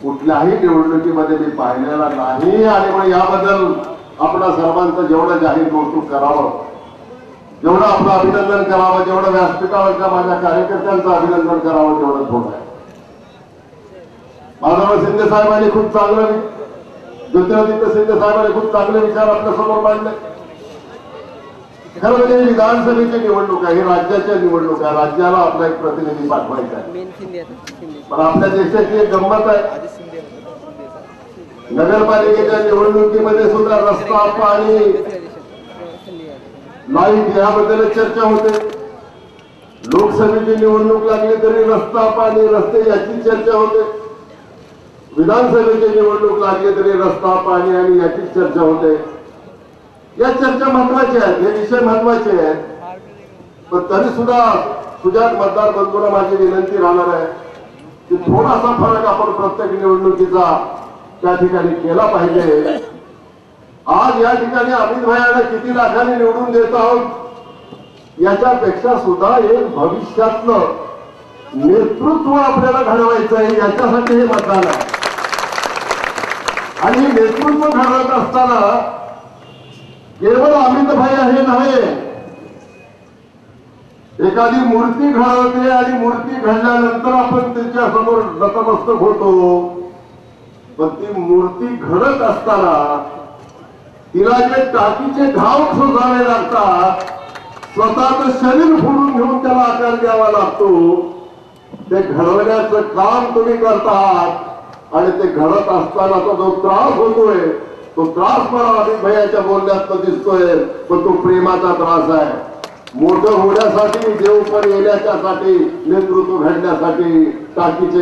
कुठल्याही निवडणुकीमध्ये मी पाहिलेला नाही आणि मग याबद्दल आपणा सर्वांचं जेवढं जाहीर कौतुक करावं, जेवढं आपलं अभिनंदन करावं, जेवढं व्यासपीठावरच्या माझ्या कार्यकर्त्यांचं अभिनंदन करावं तेवढं थोडं आहे. माधवराव शिंदे साहेबांनी खूप चांगलं, ज्योतिरादित्य शिंदे साहेबांनी खूप चांगले विचार आपल्या समोर मांडले. खरं म्हणजे विधानसभेची निवडणूक आहे, ही राज्याच्या निवडणूक आहे, राज्याला आपला एक प्रतिनिधी पाठवायचा आहे. पण आपल्या देशाची एक गंमत आहे, नगरपालिकेच्या निवडणुकीमध्ये सुद्धा रस्ता, पाणी, लाईट याबद्दल चर्चा होते. लोकसभेची निवडणूक लागली तरी रस्ता, पाणी, रस्ते याची चर्चा होते. विधानसभेची निवडणूक लागली तरी रस्ता, पाणी आणि याची चर्चा होते. या चर्चा महत्वाच्या आहेत, हे विषय महत्वाचे आहेत. पण तरी सुद्धा सुजात मतदार बंधूंना माझी विनंती राहणार आहे की थोडासा फरक आपण प्रत्येक निवडणुकीचा त्या ठिकाणी केला पाहिजे. आज या ठिकाणी अमित भैयाला किती लाखांनी निवडून देत आहोत याच्यापेक्षा सुद्धा एक भविष्यातलं नेतृत्व आपल्याला घडवायचं आहे, याच्यासाठी हे मतदान आहे. आणि हे नेतृत्व घडवत असताना केवळ अमित भैया हे नव्हे, एखादी मूर्ती घडवते आणि मूर्ती घडल्यानंतर आपण त्याच्या समोर नतमस्तक होतो. पण ती मूर्ती घडत असताना तिला जे टाकीचे घाव सोसावे लागतात, स्वतःचं शरीर फोडून घेऊन त्याला आकार द्यावा लागतो, ते घडवण्याचं काम तुम्ही करतात. आणि ते घडत असतानाचा जो त्रास होतोय तो त्रास मला अमित भैयाच्या बोलण्यात दिसतोय, पण तो प्रेमाचा त्रास आहे. मोठं होण्यासाठी, देव पण येण्याच्यासाठी, नेतृत्व घडण्यासाठी टाकीचे